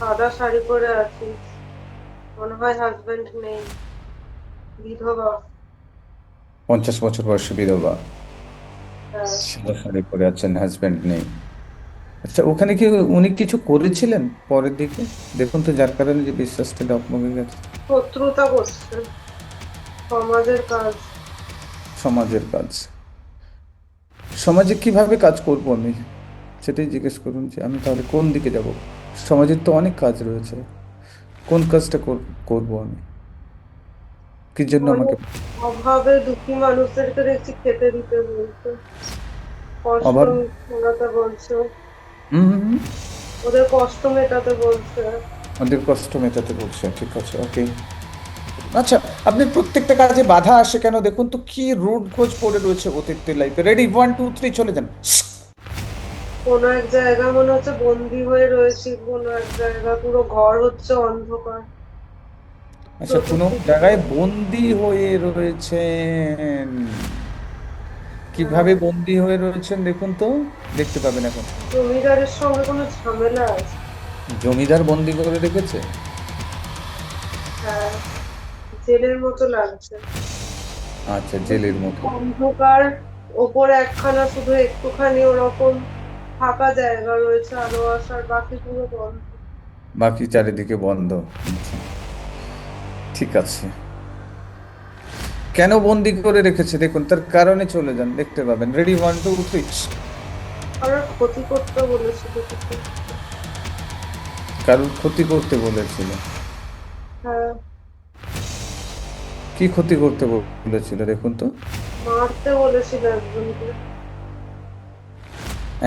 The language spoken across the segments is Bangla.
সাদা শাড়ি পরে আছিস, মনে হয় হাজবেন্ড নেই, বিধবা। 50 বছর বয়সী বিধবা। হ্যাঁ। সাদা শাড়ি পরে আছেন, হাজবেন্ড নেই। আচ্ছা, ওখানে কি উনি কিছু করেছিলেন পরের দিকে? দেখুন তো, যার কারণে যে বিশ্বাসটা ডগমগে গেছে। শত্রুতা করছে, সমাজের কাজ। সমাজের কাজ। সমাজে কিভাবে কাজ করব আমি, সেটাই জিজ্ঞেস করুন, যে আমি তাহলে কোন দিকে যাব। সমাজের তো অনেক কাজ রয়েছে, কোন কাজটা করব আমি, কি জন্য আমাকে। অনেক অভাবে দুঃখী মানুষদেরকে দেখছি খেতে দিতে বলছে, কষ্ট অভাব। মেটাতে বলছে, হুম হুম, হুম। ওদের কষ্ট মেটাতে বলছে। ওদের কষ্ট মেটাতে বলছে, ঠিক আছে, ওকে। আচ্ছা, আপনি প্রত্যেকটা কাজে বাধা আসে কেন দেখুন তো, কি রুট খোঁজ পড়ে রয়েছে অতীতের লাইফে। রেডি, 1 2 3, চলে যান। কোনো এক জায়গা মনে হচ্ছে বন্দি হয়ে রয়েছি, কোনো এক জায়গা পুরো ঘর হচ্ছে অন্ধকার, আচ্ছা, কোনো চতুর্দিকে। জায়গায় বন্দি হয়ে রয়েছেন? কিভাবে হ্যাঁ, বন্দি হয়ে রয়েছেন দেখুন তো, দেখতে পাবেন এখন। জমিদারের সঙ্গে কোনো ঝামেলা আছে। জমিদার বন্দি করে রেখেছে? হ্যাঁ, জেলের মতো লাগছে। আচ্ছা, জেলের মতো। চতুর্দিকে অন্ধকার, ওপরে একখানা শুধু একটুখানি ওরকম ফাঁকা জায়গা রয়েছে আলো আসার, বাকি পুরো বন্ধ। বাকি চারিদিকে বন্ধ। আচ্ছা, ঠিক আছে। কেন বন্দি করে রেখেছে দেখুন, তার কারণে চলে যান, দেখতে পাবেন। রেডি, 1 2 3। কারোর ক্ষতি করতে বলেছিল কিছু। কারোর ক্ষতি করতে বলেছিল? হ্যাঁ, কি ক্ষতি করতে বলেছিল দেখুন তো। মারতে বলেছিল একজনকে।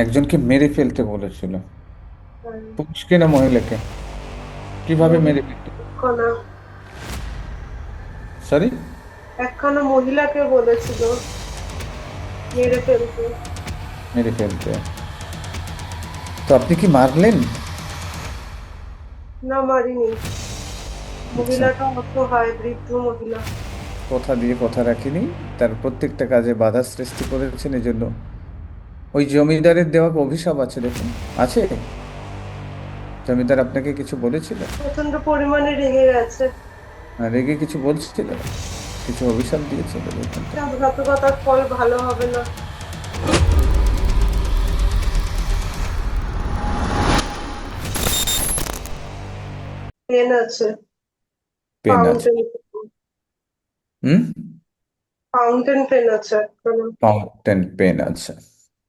একজনকে মেরে ফেলতে বলেছিল? হ্যাঁ, পুরুষকে না মহিলাকে? কিভাবে মেরে ফেলতে? একখানা সরি? একখানা মহিলাকে বলেছিল মেরে ফেলতে। মেরে ফেলতে। তো আপনি কি মারলেন? না, মারিনি। আচ্ছা, মহিলাটা অসহায়, বৃদ্ধ মহিলা। কথা দিয়ে কথা রাখিনি, তার প্রত্যেকটা কাজে বাধা সৃষ্টি করেছেন, এজন্য ওই জমিদারের দেওয়া অভিশাপ আছে দেখুন। আছে? জমিদার আপনাকে কিছু বলেছিল? প্রচন্ড পরিমাণে রেগে গেছে। আর রেগে কিছু বলছিল? কিছু অভিশাপ দিয়েছিল দেখুন তো। বিশ্বাসঘাতকতার ফল ভালো হবে না। পেন আছে, পেন আছে? ফাউন্টেন। হুম। ফাউন্টেন পেন আছে একখানা। ফাউন্টেন পেন আছে,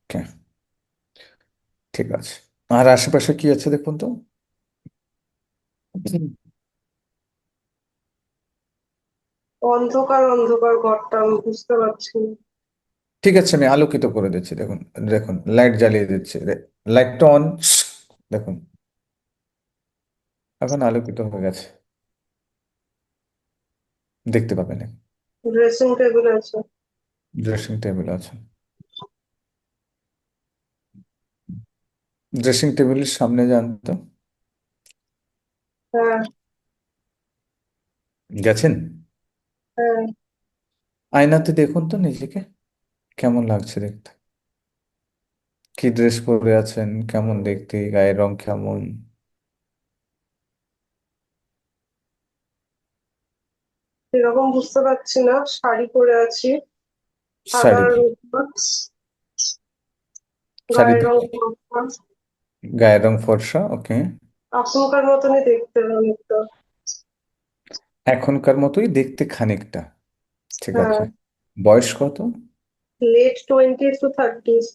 ওকে, ঠিক আছে। আর আশেপাশে কি আছে দেখুন তো। অন্ধকার অন্ধকার ঘরটা, আমি বুঝতে পারছি না। ঠিক আছে, আমি আলোকিত করে দিচ্ছি দেখুন। দেখুন, লাইট জ্বালিয়ে দিচ্ছি, লাইটটা অন। দেখুন, এখন আলোকিত হয়ে গেছে, দেখতে পাবেন। ড্রেসিং টেবিল আছে। ড্রেসিং টেবিল আছে। ড্রেসিং টেবিলের সামনে যান তো। হ্যাঁ। গেছেন? হ্যাঁ। আয়নাতে দেখুন তো নিজেকে, কেমন লাগছে দেখতে, কি ড্রেস পরে আছেন, কেমন দেখতে, গায়ের রং কেমন। এরকম বুঝতে পারছি না, শাড়ি পরে আছি, সাদা শাড়ি? রুমাল, গায়ের শাড়িতে রং ফর্সা। গায়ের রং ফর্সা, ওকে। এখনকার মতনই দেখতে অনেকটা। এখনকার মতোই দেখতে খানিকটা, ঠিক হ্যাঁ। আছে। বয়স কত? Late 20s to 30s।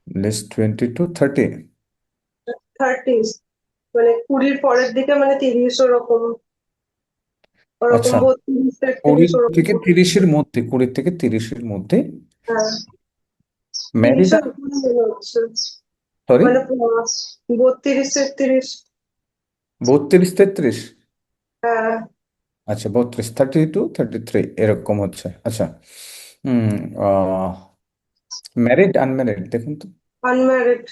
Less 20 to 30? 30s, মানে 20-র পরের দিকে, মানে 30 ওরকম, ওরকম আচ্ছা, 32 33 কুড়ি ওরকম। থেকে তিরিশের মধ্যে, 20 থেকে 30-এর মধ্যে। হ্যাঁ, ম্যারিড? 30-এর উপরে মনে হচ্ছে। সরি? মানে 32 33। 32 33? হ্যাঁ। আচ্ছা, 32 30 to 33 এরকম হচ্ছে, আচ্ছা। হুম। ম্যারিড আনম্যারিড দেখুন তো। আনম্যারিড।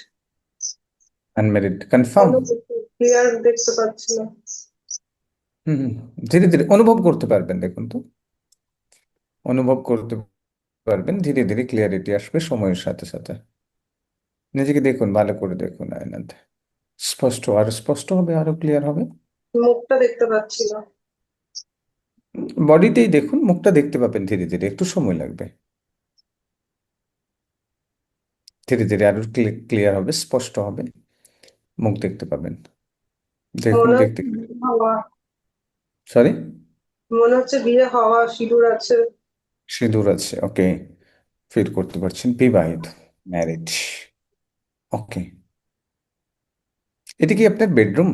Unmarried confirm? কোনো ক্লিয়ার দেখতে পাচ্ছি না। হুম হুম, ধীরে ধীরে অনুভব করতে পারবেন দেখুন তো। অনুভব করতে পারবেন, ধীরে ধীরে ক্লিয়ারিটি আসবে সময়ের সাথে সাথে। নিজেকে দেখুন, ভালো করে দেখুন আয়নাতে। স্পষ্ট, আর স্পষ্ট হবে, আরো ক্লিয়ার হবে। মুখটা দেখতে পাচ্ছি না। বডিতেই দেখুন, মুখটা দেখতে পাবেন ধীরে ধীরে, একটু সময় লাগবে। ধীরে ধীরে আরো ক্লিয়ার হবে, স্পষ্ট হবে, মুখ দেখতে পাবেন। দেখুন মনে দেখতে। হচ্ছে বিয়ে হওয়া। সরি? মনে হচ্ছে বিয়ে হওয়া, সিঁদুর আছে। সিঁদুর আছে, ওকে। ফিল করতে পারছেন বিবাহিত, ম্যারিড। ওকে। এটা কি আপনার বেডরুম,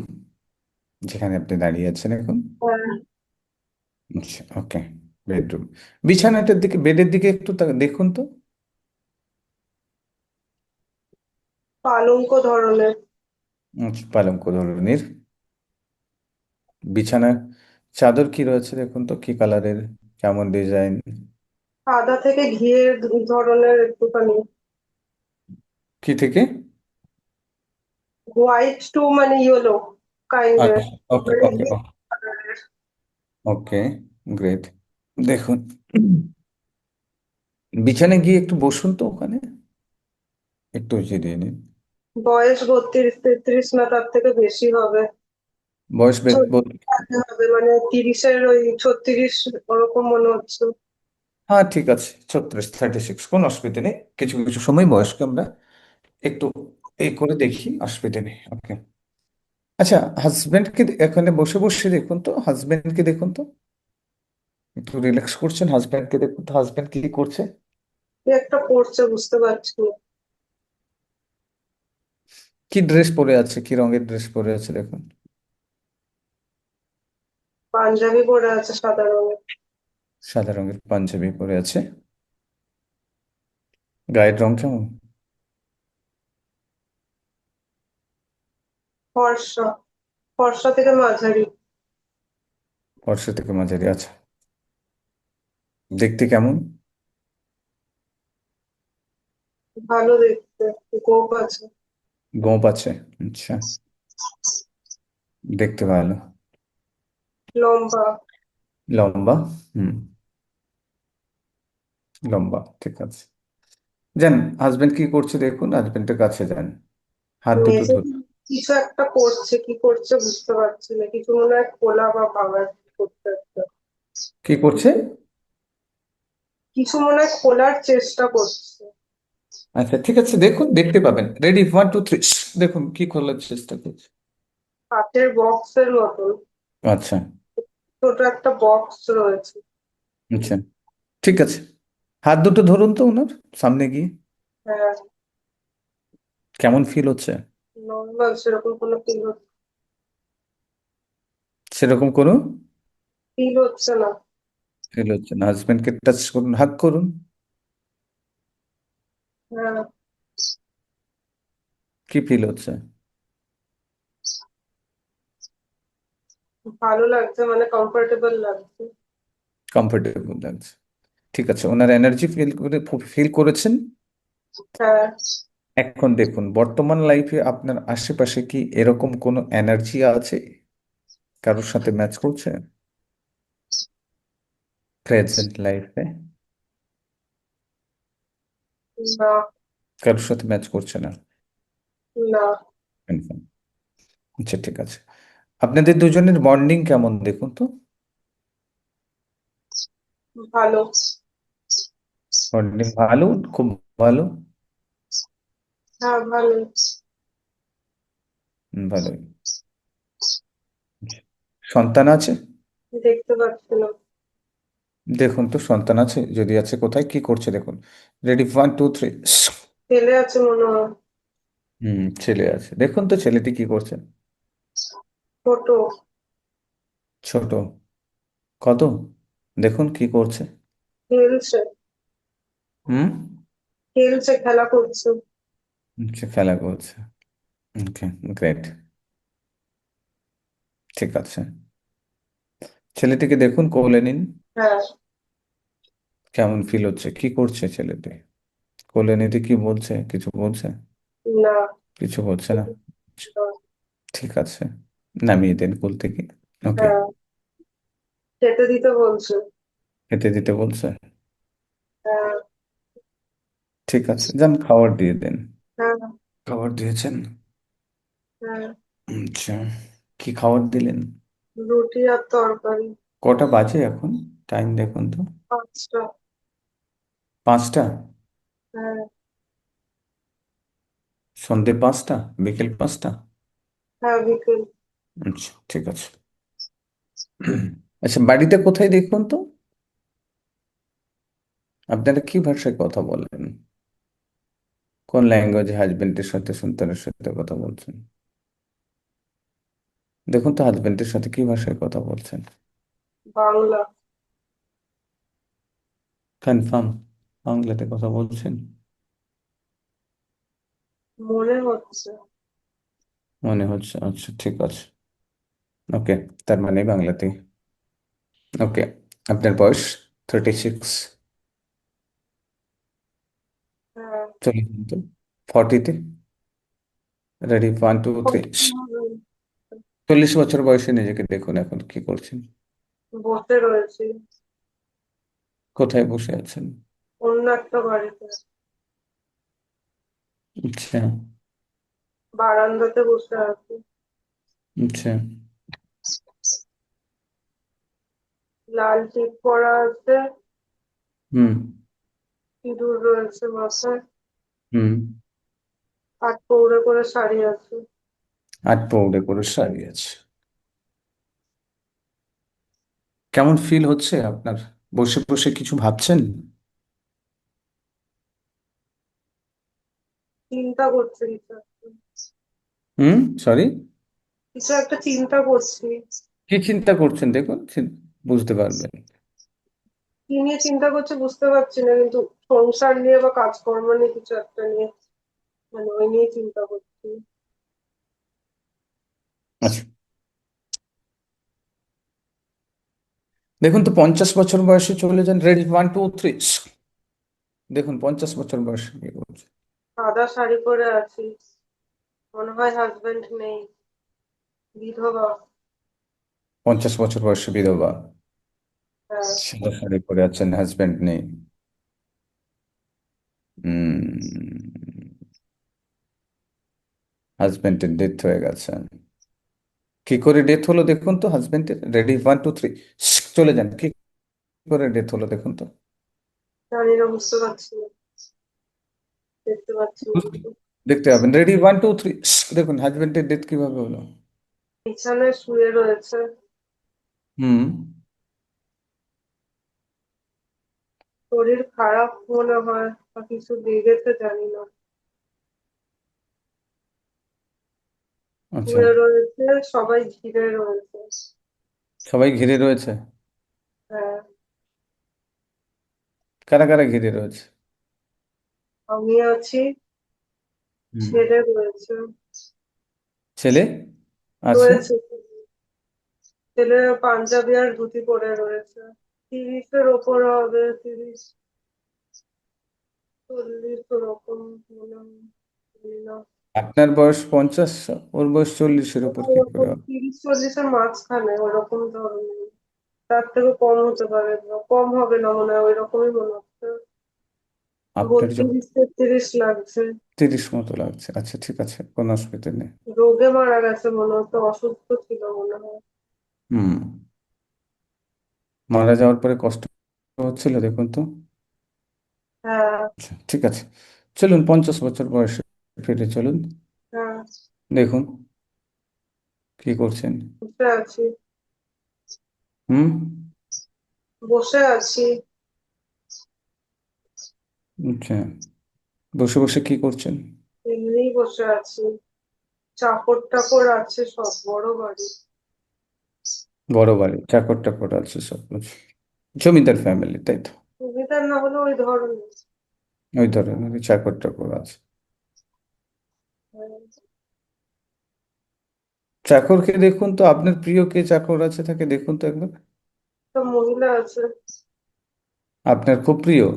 যেখানে আপনি দাঁড়িয়ে আছেন এখন? হ্যাঁ, আচ্ছা, ওকে। বেডরুম। বিছানাটার দিকে, বেডের দিকে একটু দেখুন তো। পালঙ্ক ধরনের। আচ্ছা, পালঙ্ক ধরনের। বিছানায় চাদর কি রয়েছে দেখুন তো, কি কালারের, কেমন ডিজাইন? সাদা থেকে ঘিয়ে ধরনের একটুখানি। কি থেকে? হোয়াইট টু মানে ইয়েলো কাইন্ডের। আচ্ছা, ওকে ওকে ওকে, গ্রেট। দেখুন, বিছানায় গিয়ে একটু বসুন তো ওখানে, একটু জিরিয়ে নিন। বয়স 32 33, না তার থেকে বেশি হবে। বয়স 36 হবে, মানে 30-এর ওই 36 ওরকম মনে হচ্ছে। হ্যাঁ ঠিক আছে, 36 36, কোনো অসুবিধা নেই। কিছু কিছু সময় বয়সকে আমরা একটু এই করে দেখি, অসুবিধা নেই, ওকে। আচ্ছা, হাজবেন্ডকে এখানে বসে বসে দেখুন তো, হাজবেন্ডকে দেখুন তো, একটু রিল্যাক্স করছেন, হাজবেন্ডকে দেখুন তো, হাজবেন্ড কি করছে? কি একটা করছে বুঝতে পারছি না। কি ড্রেস পরে আছে, কি রঙের ড্রেস পরে আছে দেখুন। পাঞ্জাবি পরে আছে সাদা রঙের। সাদা রঙের পাঞ্জাবি পরে আছে। গায়ের রং কেমন? ফর্সা। ফর্সা থেকে মাঝারি। ফর্সা থেকে মাঝারি, আছে। দেখতে কেমন? ভালো দেখতে। গোপ আছে। গোঁপ আছে, আচ্ছা। দেখতে ভালো। লম্বা। লম্বা। হুম। লম্বা, ঠিক আছে। যান, হাজবেন্ড কি করছে দেখুন, হাজবেন্ডের কাছে যান, হাত দুটো মেঝে ধরুন। কিছু একটা করছে, কি করছে বুঝতে পারছি না, কিছু মনে হয় খোলা বা ভাঙা কিছু করতে একটা। কি করছে? কিছু মনে হয় খোলার চেষ্টা করছে। আচ্ছা ঠিক আছে, দেখুন দেখতে পাবেন। রেডি, 1 2 3। দেখুন কি খোলার চেষ্টা করছে। কাঠের বক্সের মতন। আচ্ছা ছোট একটা বক্স রয়েছে। আচ্ছা, ঠিক আছে। হাত দুটো ধরুন তো ওনার, সামনে গিয়ে। হ্যাঁ। কেমন ফিল হচ্ছে? নর্মাল, সেরকম কোনো সেরকম কোনো ফিল হচ্ছে না। ফিল হচ্ছে না? হাজবেন্ডকে টাচ করুন, হাগ করুন। হ্যাঁ। কি ফিল হচ্ছে? ভালো লাগছে, মানে কমফোর্টেবল লাগছে। কমফোর্টেবল লাগছে, ঠিক আছে। ওনার এনার্জি ফিল করেছেন। হ্যাঁ। এখন দেখুন, বর্তমান লাইফে আপনার আশেপাশে কি এরকম কোনো এনার্জি আছে, কারোর সাথে ম্যাচ করছে প্রেজেন্ট লাইফে? না। কারোর সাথে ম্যাচ করছে না? না। Confirm. আচ্ছা ঠিক আছে। আপনাদের দুজনের বন্ডিং কেমন দেখুন তো। ভালো। বন্ডিং ভালো, খুব ভালো। হ্যাঁ, ভালো। ভালোই। সন্তান আছে? দেখতে পাচ্ছি না। দেখুন তো, সন্তান আছে, যদি আছে কোথায়, কি করছে দেখুন। রেডি, 1 2 3। ছেলে আছে মনে হয়। ছেলে আছে, দেখুন তো ছেলেটি কি করছে। ছোট। ছোট? কত? দেখুন কি করছে। খেলছে। হুম। খেলছে, খেলা করছে। আচ্ছা, খেলা করছে, ওকে, গ্রেট, ঠিক আছে। ছেলেটিকে দেখুন, কোলে নিন। হ্যাঁ। কেমন ফিল হচ্ছে, কি করছে ছেলেটি? কোলে নিতে কি বলছে, কিছু বলছে? না। কিছু বলছে না? ঠিক আছে, নামিয়ে দেন কোল থেকে। ওকে। হ্যাঁ, খেতে দিতে বলছে। খেতে দিতে বলছে? হ্যাঁ। ঠিক আছে, যান খাবার দিয়ে দেন। হ্যাঁ। খাবার দিয়েছেন? হ্যাঁ, আচ্ছা, কি খাবার দিলেন? রুটি আর তরকারি। কটা বাজে এখন? টাইম দেখুন তো। 5টা। 5টা? হ্যাঁ। সন্ধে 5টা? বিকেল 5টা? হ্যাঁ, বিকেল। আচ্ছা, ঠিক আছে। আচ্ছা, বাড়িতে কোথায় দেখুন তো? আপনারা কি ভাষায় কথা বলেন? কোন ল্যাঙ্গুয়েজে হাজবেন্ডের সাথে সন্তানের সাথে কথা বলছেন? দেখুন তো হাজবেন্ডের সাথে কি ভাষায় কথা বলছেন। বাংলা। কনফার্ম বাংলাতে কথা বলছেন? মনে হচ্ছে। মনে হচ্ছে, আচ্ছা ঠিক আছে। ওকে, তার মানে বাংলাতে। ওকে, আপনার বয়স 36। হ্যাঁ। চলে কিন্তু 40-তে। রেডি, 1 2 3। হুম, 40 বছর বয়সে নিজেকে দেখুন এখন কি করছেন। বসে রয়েছি কোথায় বসে আছেন? অন্য একটা বাড়িতে। আচ্ছা। বারান্দাতে বসে আছি। আচ্ছা। লাল টিপ পরা আছে। হুম। সিঁদুর রয়েছে মাথায়। হুম। আর পৌড়ে করে শাড়ি আছে। আট পৌড়ে করে শাড়ি আছে। কেমন ফিল হচ্ছে আপনার? বসে বসে কিছু ভাবছেন? চিন্তা করছি কিছু একটা। হুম। সরি? কিছু একটা চিন্তা করছি। কি চিন্তা করছেন দেখুন, বুঝতে পারবেন। কি নিয়ে চিন্তা করছি বুঝতে পারছি না, কিন্তু সংসার নিয়ে বা কাজকর্ম নিয়ে কিছু একটা নিয়ে, মানে ওই নিয়ে চিন্তা করছি। আচ্ছা, দেখুন তো 50 বছর বয়সে চলে যান। রেডি, 1 2 3। দেখুন 50 বছর বয়সে কি করছে। সাদা শাড়ি পরে আছি। মনে হয় হাজবেন্ড নেই, বিধবা। 50 বছর বয়সে বিধবা। হ্যাঁ। সাদা শাড়ি পরে আছেন, হাজবেন্ড নেই। হাজবেন্ডের ডেথ হয়ে গেছে। কি করে ডেথ হলো দেখুন তো হাজবেন্ডের। রেডি, 1 2 3। চলে যান, কি করে ডেথ হলো দেখুন তো। জানি না, বুঝতে পারছি না, দেখতে পাচ্ছি না কিছু। দেখতে পাবেন। রেডি, 1 2 3। দেখুন হাজবেন্ডের ডেথ কিভাবে হলো। বিছানায় শুয়ে রয়েছে। হুম। শরীর খারাপ মনে হয়, বা কিছু লেগেছে জানি না। আচ্ছা। শুয়ে রয়েছে, সবাই ঘিরে রয়েছে। সবাই ঘিরে রয়েছে? হ্যাঁ। কারা কারা ঘিরে রয়েছে? আমি আছি, হুম। ছেলে রয়েছে। ছেলে আছে? রয়েছে। ছেলে পাঞ্জাবি আর ধুতি পরে রয়েছে। 30-এর ওপর হবে, 30-40 ওরকম মনে হয়, জানি না। আপনার বয়স 50, ওর বয়স 40-এর উপর কি করে ওরকম হবে? 30-40-এর মাঝখানে ওরকম ধরনের। তার থেকে কম হতে পারে, বা কম হবে না মনে হয়, ওই রকমই মনে হচ্ছে। আপনার যখন 32-33 লাগছে। 30 মতো লাগছে, আচ্ছা ঠিক আছে, কোনো অসুবিধা নেই। রোগে মারা গেছে মনে হচ্ছে, অসুস্থ ছিল মনে হয়। হুম। মারা যাওয়ার পরে কষ্ট হচ্ছিল দেখুন তো। হ্যাঁ। আচ্ছা ঠিক আছে, চলুন 50 বছর বয়সে ফিরে চলুন। হ্যাঁ, দেখুন কি করছেন। বসে আছি। হুম। বসে আছি। আচ্ছা, বসে বসে কি করছেন? এমনিই বসে আছি। চাকর টাকর আছে, সব বড় বাড়ি। বড় বাড়ি, চাকর টাকর আছে সব কিছু। জমিদার ফ্যামিলি তাই তো? সুবিধার না হলে ওই ধরনের। ওই ধরনের চাকর টাকর আছে। হ্যাঁ, চাকরকে দেখুন তো, আপনার প্রিয় কে চাকর আছে তাকে দেখুন তো একবার। একটা মহিলা আছে। আপনার খুব প্রিয়?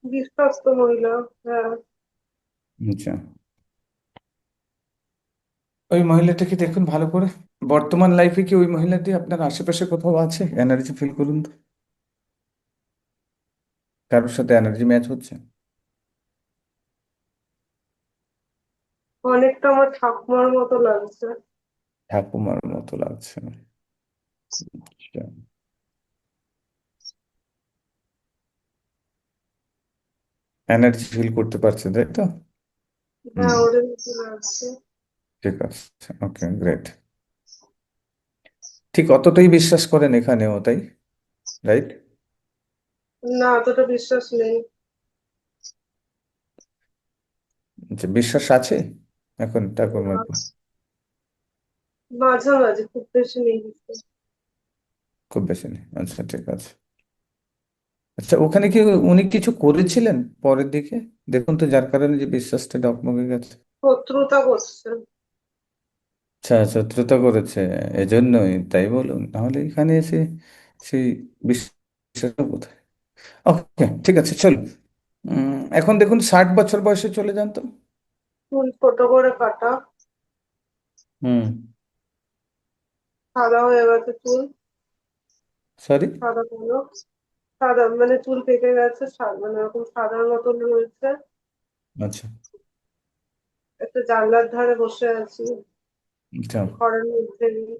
বিশ্বস্ত মহিলা। হ্যাঁ। আচ্ছা, ওই মহিলাটাকে দেখুন ভালো করে। বর্তমান লাইফে কি ওই মহিলাটি আপনার আশেপাশে কোথাও আছে? এনার্জি ফিল করুন তো। কারোর সাথে এনার্জি ম্যাচ হচ্ছে? অনেকটা আমার ঠাকুমার মতো লাগছে। ঠাকুমার মতো লাগছে। আচ্ছা, এনার্জি ফিল করতে পারছেন তাই তো? হুম। হ্যাঁ, ওদের মতো লাগছে। ঠিক আছে, ওকে, গ্রেট। ঠিক অতটাই বিশ্বাস করেন এখানেও, তাই? রাইট? না, অতটা বিশ্বাস নেই। আচ্ছা, বিশ্বাস আছে এখন ঠাকুরমার উপর? মাঝামাঝি, খুব বেশি নেই বিশ্বাস। খুব বেশি নেই, আচ্ছা ঠিক আছে। আচ্ছা, ওখানে কি উনি কিছু করেছিলেন পরের দিকে? দেখুন তো, যার কারণে যে বিশ্বাসটা ডগমগে গেছে। শত্রুতা করছে। আচ্ছা, শত্রুতা করেছে, এজন্যই তাই বলুন, নাহলে এখানে এসে সেই বিশ্বাসটা কোথায়? ওকে, ঠিক আছে, চলুন। এখন দেখুন, 60 বছর বয়সে চলে যান তো। চুল ছোট করে কাটা। হুম। সাদা হয়ে গেছে চুল। সরি? সাদা কালো। সাদা মানে চুল পেকে গেছে, মানে এরকম সাদার মতন রয়েছে। আচ্ছা। একটা জানলার ধারে বসে আছি, আচ্ছা। ঘরের মধ্যে। কিন্তু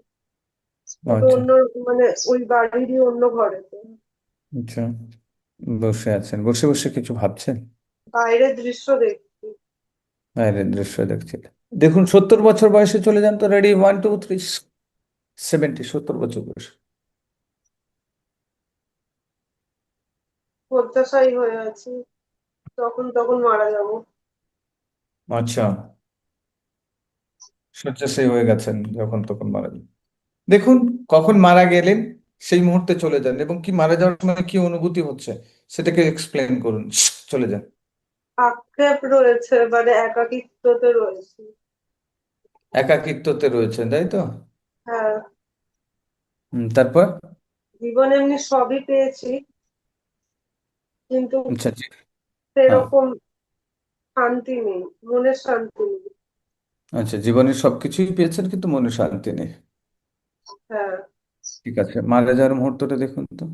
আচ্ছা। অন্য, মানে ওই বাড়িরই অন্য ঘরেতে। আচ্ছা, বসে আছেন, বসে বসে কিছু ভাবছেন? বাইরের দৃশ্য দেখছি। বাইরের দৃশ্য দেখছিলেন। দেখুন, 70 বছর বয়সে চলে যান তো। রেডি, 1 2 3। 70, 70 বছর বয়স। শয্যাশায়ী হয়ে আছি, তখন তখন মারা যাব। আচ্ছা, শয্যাশায়ী হয়ে গেছেন, যখন তখন মারা যান। দেখুন, কখন মারা গেলেন সেই মুহূর্তে চলে যান, এবং কি মারা যাওয়ার সময় কি অনুভূতি হচ্ছে সেটাকে এক্সপ্লেন করুন। চলে যান। আক্ষেপ রয়েছে, মানে একাকিত্বতে রয়েছে। একাকিত্বতে রয়েছেন, তাই তো? হ্যাঁ। তারপর? জীবনে এমনি সবই পেয়েছি, কিন্তু আচ্ছা, জি। হ্যাঁ। সেরকম শান্তি নেই, মনের শান্তি নেই। আচ্ছা, জীবনের সবকিছুই পেয়েছেন কিন্তু মনে শান্তি নেই। হ্যাঁ। ঠিক আছে, মারা যাওয়ার মুহূর্তটা দেখুন তো।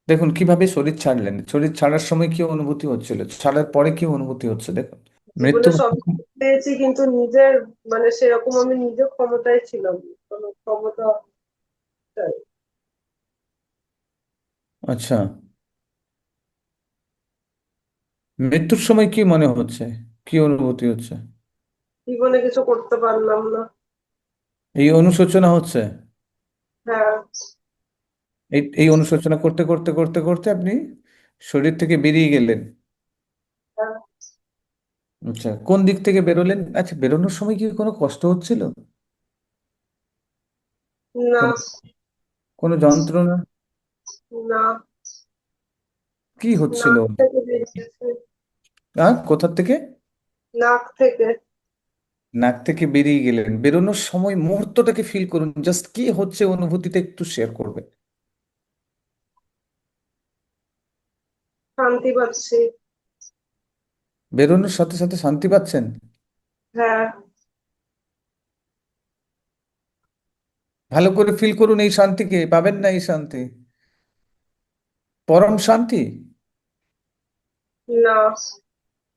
দেখুন কিভাবে শরীর ছাড়লেন, শরীর ছাড়ার সময় কি অনুভূতি হচ্ছিল, ছাড়ার পরে কি অনুভূতি হচ্ছে দেখুন। মৃত্যু। জীবনে সবই পেয়েছি, কিন্তু নিজের, মানে সেরকম আমি নিজে ক্ষমতায় ছিলাম না, কোনো ক্ষমতা চাই। আচ্ছা, মৃত্যুর সময় কি মনে হচ্ছে, কি অনুভূতি হচ্ছে? জীবনে কিছু করতে পারলাম না। এই অনুশোচনা হচ্ছে? হ্যাঁ। এই এই অনুশোচনা করতে করতে করতে করতে আপনি শরীর থেকে বেরিয়ে গেলেন। হ্যাঁ। আচ্ছা, কোন দিক থেকে বেরোলেন? আচ্ছা, বেরোনোর সময় কি কোনো কষ্ট হচ্ছিল? না। কোনো কোনো যন্ত্রণা? না। কি হচ্ছিল? নাক থেকে বেরিয়েছে। কোথা থেকে? নাক থেকে। নাক থেকে বেরিয়ে গেলেন, বেরোনোর সময় মুহূর্তটাকে ফিল করুন, জাস্ট কি হচ্ছে অনুভূতিটা একটু শেয়ার করবেন। শান্তি পাচ্ছি। বেরোনোর সাথে সাথে শান্তি পাচ্ছেন? হ্যাঁ। ভালো করে ফিল করুন, এই শান্তিকে পাবেন না, এই শান্তি পরম শান্তি। না।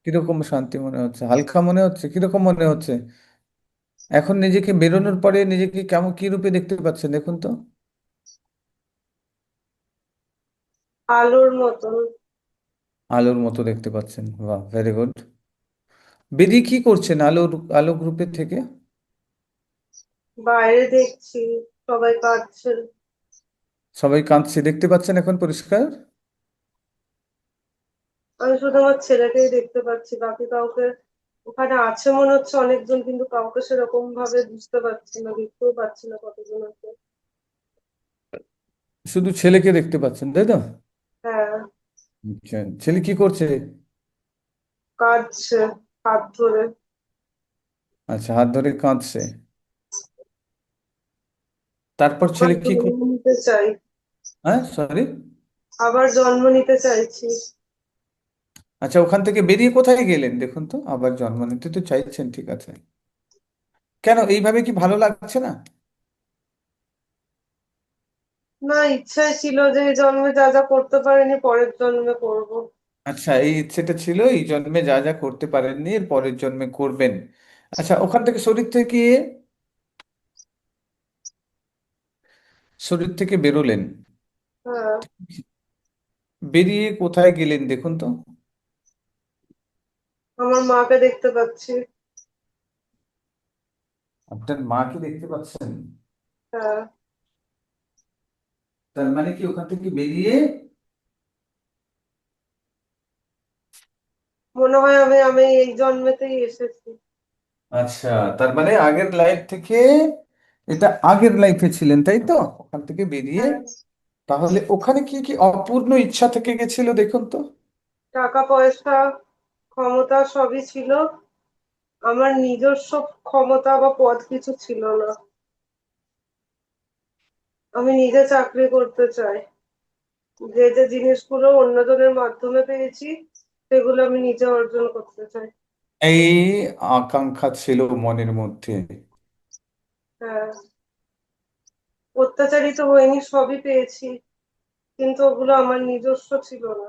কিরকম শান্তি মনে হচ্ছে? হালকা মনে হচ্ছে? কিরকম মনে হচ্ছে? এখন নিজেকে বেরোনোর পরে নিজেকে কেমন, কি রূপে দেখতে পাচ্ছেন দেখুন তো। আলোর মতন। আলোর মতো দেখতে পাচ্ছেন, বাহ, ভেরি গুড। বেরিয়ে কি করছেন আলোর, আলোক রূপে থেকে? বাইরে দেখছি, সবাই কাঁদছে। সবাই কাঁদছে দেখতে পাচ্ছেন এখন পরিষ্কার? আমি শুধু আমার ছেলেকেই দেখতে পাচ্ছি, বাকি কাউকে। ওখানে আছে মনে হচ্ছে অনেকজন, কিন্তু কাউকে সেরকম ভাবে বুঝতে পারছি না, দেখতেও পাচ্ছি না কতজন আছে। শুধু ছেলেকে দেখতে পাচ্ছেন, তাই তো? হ্যাঁ। আচ্ছা, ছেলে কি করছে? কাঁদছে, হাত ধরে। আচ্ছা, হাত ধরে কাঁদছে। তারপর আবার ছেলে কি জন্ম করছে? নিতে চাই। হ্যাঁ, সরি? আবার জন্ম নিতে চাইছি। আচ্ছা, ওখান থেকে বেরিয়ে কোথায় গেলেন দেখুন তো? আবার জন্ম নিতে তো চাইছেন, ঠিক আছে। কেন এইভাবে কি ভালো লাগছে না? না, ইচ্ছাই ছিল যে এই জন্মে যা যা করতে পারিনি পরের জন্মে করব। আচ্ছা, এই ইচ্ছেটা ছিল এই জন্মে যা যা করতে পারেননি এর পরের জন্মে করবেন। আচ্ছা, ওখান থেকে শরীর থেকে বেরোলেন। হ্যাঁ, বেরিয়ে কোথায় গেলেন দেখুন তো। আমার মাকে দেখতে পাচ্ছি। আপনার মাকে দেখতে পাচ্ছেন? হ্যাঁ, তার মানে কি ওখান থেকে বেরিয়ে? মনে হয় আমি আমি এই জন্মেতেই এসেছি। আচ্ছা, তার মানে আগের লাইফ থেকে, এটা আগের লাইফে ছিলেন তাই তো, ওখান থেকে বেরিয়ে। হ্যাঁ, তাহলে ওখানে কি কি অপূর্ণ ইচ্ছা থেকে গেছিল দেখুন তো। টাকা পয়সা ক্ষমতা সবই ছিল, আমার নিজস্ব ক্ষমতা বা পদ কিছু ছিল না। আমি নিজে চাকরি করতে চাই, যে যে জিনিসগুলো অন্যজনের মাধ্যমে পেয়েছি সেগুলো আমি নিজে অর্জন করতে চাই। এই আকাঙ্ক্ষা ছিল মনের মধ্যে। হ্যাঁ, অত্যাচারিত হয়নি, সবই পেয়েছি, কিন্তু ওগুলো আমার নিজস্ব ছিল না।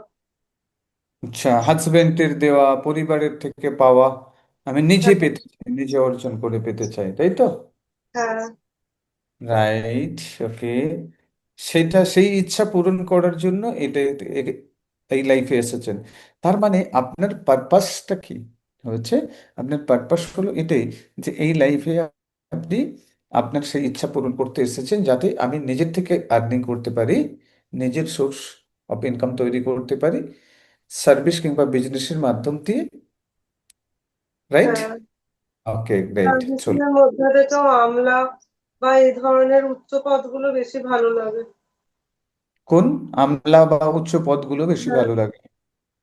আচ্ছা, হাজবেন্ডের দেওয়া, পরিবারের থেকে পাওয়া, আমি নিজে হ্যাঁ, পেতে চাই, নিজে অর্জন করে পেতে চাই তাই তো। হ্যাঁ, রাইট। ওকে। সেই ইচ্ছা পূরণ করার জন্য এই লাইফে এসেছেন। তার মানে আপনার পারপাসটা কি হচ্ছে? আপনার পারপাস হলো এটাই, যে এই লাইফে আপনি আপনার সেই ইচ্ছা পূরণ করতে এসেছেন, যাতে আমি নিজের থেকে আর্নিং করতে পারি, নিজের সোর্স অফ ইনকাম তৈরি করতে পারি, সার্ভিস কিংবা বিজনেসের মাধ্যম দিয়ে। রাইট। হ্যাঁ। ওকে, গ্রেট। চলো। সার্ভিসিং এর মধ্যে থেকেও আমলা বা এই ধরনের উচ্চ পদগুলো বেশি ভালো লাগে। কোন আমলা বা উচ্চ পদগুলো বেশি হ্যাঁ, ভালো লাগে?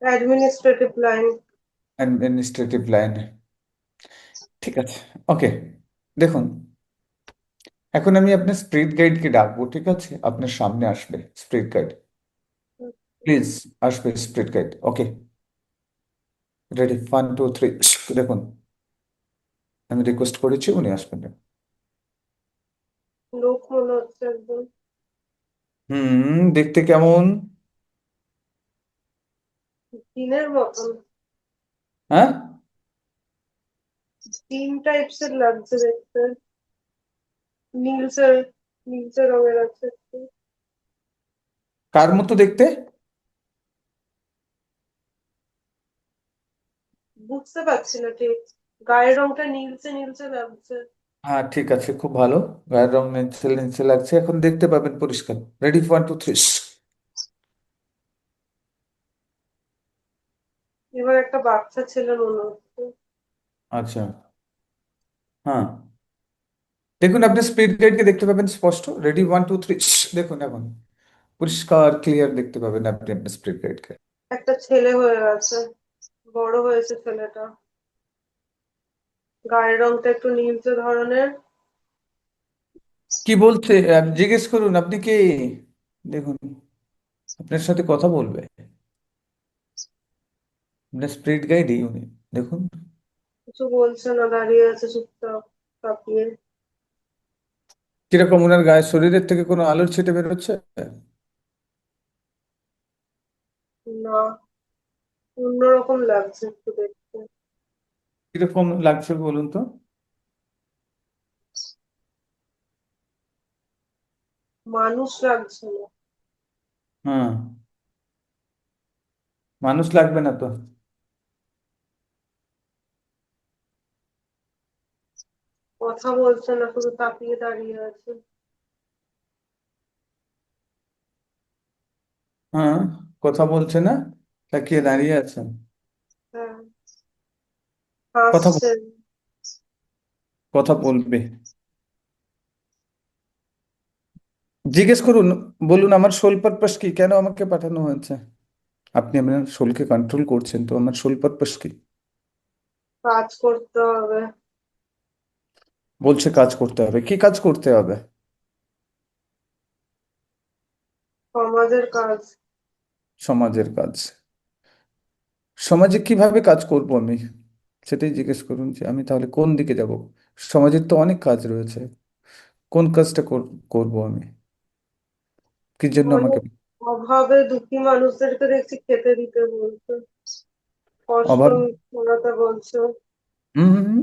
Administrative line. অ্যাডমিনিস্ট্রেটিভ লাইনে। ঠিক আছে। ওকে। দেখুন, এখন আমি আপনার স্পিরিট গাইডকে ডাকবো, ঠিক আছে? আপনার সামনে আসবে স্পিরিট গাইড। প্লিজ, আসবে স্পিরিট গাইড। ওকে, রেডি, 1 2 3। দেখুন, আমি রিকোয়েস্ট করেছি, উনি আসবেন। লোক মনে হচ্ছে একদম দেখতে কেমন? জিনের মতন, হ্যাঁ। জিন টাইপস এর লাগছে দেখতে। নীলচে নীলচে রঙের আছে একটু। কার মতো দেখতে? বুঝতে পারছি না ঠিক, গায়ের রংটা নীলচে নীলচে লাগছে। হ্যাঁ, ঠিক আছে, খুব ভালো। গায়ের রং নিচে নিচে লাগছে, এখন দেখতে পাবেন পরিষ্কার। রেডি, 1 2 3। এবার একটা বাচ্চা ছেলে মনে হচ্ছে। আচ্ছা। হ্যাঁ, দেখুন, আপনি স্পিড গাইডকে দেখতে পাবেন স্পষ্ট। রেডি, 1 2 3। দেখুন, এখন পরিষ্কার ক্লিয়ার দেখতে পাবেন আপনি আপনার স্পিড গাইডকে। একটা ছেলে হয়ে গেছে, বড় হয়েছে ছেলেটা, গায়ের রংটা একটু নীলচে ধরনের। কি বলছে জিজ্ঞেস করুন, আপনি কে? দেখুন, আপনার সাথে কথা বলবে আপনার স্পিরিট গাইডই উনি। দেখুন, কিছু বলছে না, দাঁড়িয়ে আছে চুপচাপ কাঁপিয়ে। কিরকম ওনার গায়ে, শরীরের থেকে কোনো আলোর ছিটে বেরোচ্ছে? না, অন্যরকম লাগছে একটু দেখতে। কিরকম লাগছে বলুন তো। মানুষ লাগছে না। হ্যাঁ, মানুষ লাগবে না তো। কথা বলছে না, শুধু তাকিয়ে দাঁড়িয়ে আছে। হ্যাঁ, কথা বলছে না, তাকিয়ে দাঁড়িয়ে আছেন। হ্যাঁ, কথা হাসছে। কথা বলবে। জিজ্ঞেস করুন, বলুন আমার সোল পারপাস কি, কেন আমাকে পাঠানো হয়েছে? আপনি আপনার সোলকে কন্ট্রোল করছেন, তো আমার সোল পারপাস কি? কাজ করতে হবে, বলছে কাজ করতে হবে, কি কাজ করতে হবে? সমাজের কাজ। সমাজের কাজ। সমাজে কিভাবে কাজ করব আমি, সেটাই জিজ্ঞেস করুন, যে আমি তাহলে কোন দিকে যাব। সমাজের তো অনেক কাজ রয়েছে, কোন কাজটা করব আমি, কি জন্য আমাকে? অনেক অভাবে দুঃখী মানুষদেরকে দেখছি খেতে দিতে বলছে, কষ্ট অভাব। কমাতে বলছে। হুম হুম, হুম।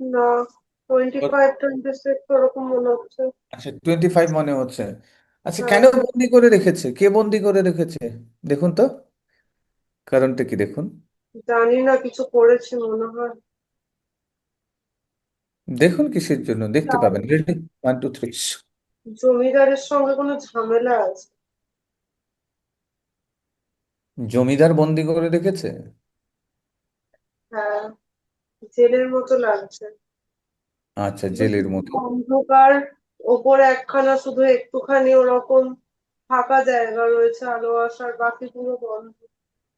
না, 25, 26 ওরকম মনে হচ্ছে। আচ্ছা, 25 মনে হচ্ছে। আচ্ছা, কেন হ্যাঁ, বন্দি করে রেখেছে? কে বন্দি করে রেখেছে? দেখুন তো, কারণটা কি দেখুন। জানি না, কিছু করেছে মনে হয়। দেখুন কিসের জন্য, দেখতে পাবেন। রেডি, 1 2 3। জমিদারের সঙ্গে কোনো ঝামেলা আছে। জমিদার বন্দি করে রেখেছে? হ্যাঁ, জেলের মতো লাগছে। আচ্ছা, শুধু জেলের মতো। অন্ধকার, ওপরে একখানা শুধু একটুখানি ওরকম ফাঁকা জায়গা রয়েছে আলো আসার, বাকি পুরো বন্ধ।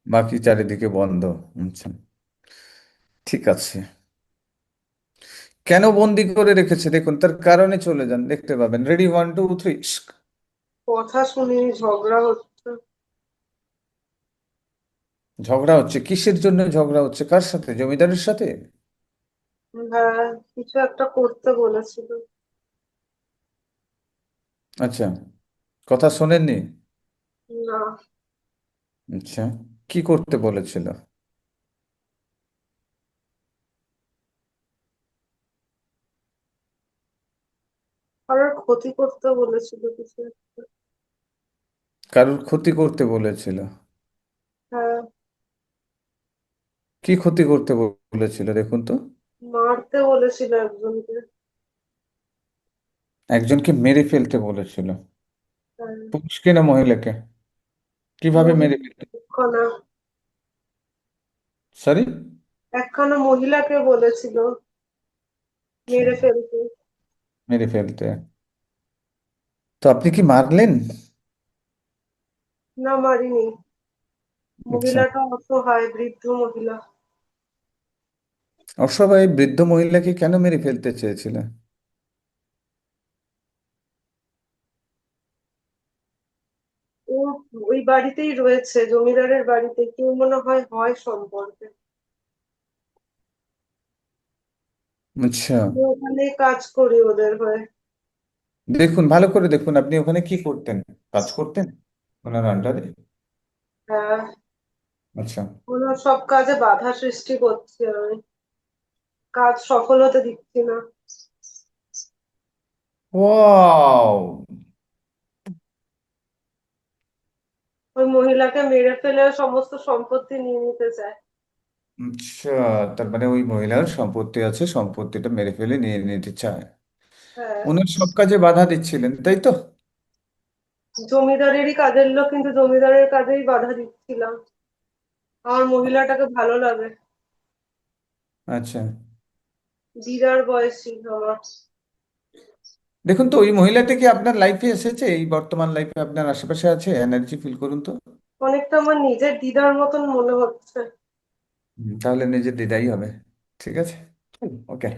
বাকি চারিদিকে বন্ধ। আচ্ছা, ঠিক আছে। কেন বন্দি করে রেখেছে দেখুন, তার কারণে চলে যান, দেখতে পাবেন। রেডি, 1 2 3। কথা শুনিনি, ঝগড়া হচ্ছে। ঝগড়া হচ্ছে? কিসের জন্য ঝগড়া হচ্ছে? কার সাথে? জমিদারের সাথে? হ্যাঁ, কিছু একটা করতে বলেছিল। আচ্ছা, কথা শোনেননি? না, আচ্ছা, কি করতে বলেছিল? কারোর ক্ষতি করতে বলেছিল কিছু একটা। কারোর ক্ষতি করতে বলেছিল? হ্যাঁ, কি ক্ষতি করতে বলেছিল দেখুন তো। মারতে বলেছিল একজনকে। একজনকে মেরে ফেলতে বলেছিল? হ্যাঁ, পুরুষকে না মহিলাকে? কিভাবে মেরে মহিলা ফেলতে? একখানা সরি? একখানা মহিলাকে বলেছিল আচ্ছা, মেরে ফেলতে। মেরে ফেলতে। তো আপনি কি মারলেন? না, মারিনি। আচ্ছা, মহিলাটা অসহায়, বৃদ্ধ মহিলা। অসহায় বৃদ্ধ মহিলাকে কেন মেরে ফেলতে চেয়েছিল? ও ওই বাড়িতেই রয়েছে, জমিদারের বাড়িতে, কেউ মনে হয় হয় সম্পর্কে। আচ্ছা, আমি ওখানেই কাজ করি ওদের হয়ে। দেখুন, ভালো করে দেখুন, আপনি ওখানে কি করতেন? কাজ করতেন ওনার আন্ডারে? হ্যাঁ, আচ্ছা। ওনার সব কাজে বাধা সৃষ্টি করছি আমি, কাজ সফল হতে দিচ্ছি না। ওয়াও। ওই মহিলাকে মেরে ফেলে সমস্ত সম্পত্তি নিয়ে নিতে চায়। আচ্ছা, তার মানে ওই মহিলার সম্পত্তি আছে, সম্পত্তিটা মেরে ফেলে নিয়ে নিতে চায়। হ্যাঁ, ওনার সব কাজে বাধা দিচ্ছিলেন, তাই তো? জমিদারেরই কাজের লোক, কিন্তু জমিদারের কাজেই বাধা দিচ্ছিলাম। আমার মহিলাটাকে ভালো লাগে, আচ্ছা, দিদার বয়সী আমার। দেখুন তো, ওই মহিলাটা কি আপনার লাইফে এসেছে? এই বর্তমান লাইফে আপনার আশেপাশে আছে? এনার্জি ফিল করুন তো। অনেকটা আমার নিজের দিদার মতন মনে হচ্ছে। তাহলে নিজের দিদাই হবে। ঠিক আছে, ওকে।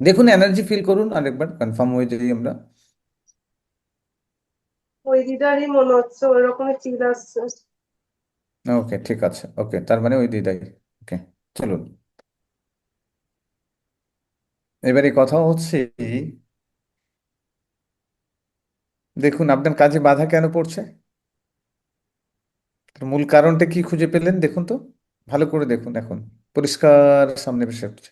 দেখুন, এনার্জি ফিল করুন, আরেকবার কনফার্ম হয়ে যাই আমরা। ওই দিদারই মনে হচ্ছে, ওই রকমই চিল আসছে। ওকে, ঠিক আছে, ওকে, তার মানে ওই দিদাই। ওকে, চলুন। এবারে কথা হচ্ছে, দেখুন আপনার কাজে বাধা কেন পড়ছে। তার মূল কারণটা কি খুঁজে পেলেন দেখুন তো। ভালো করে দেখুন, এখন পরিষ্কার সামনে ভেসে উঠছে।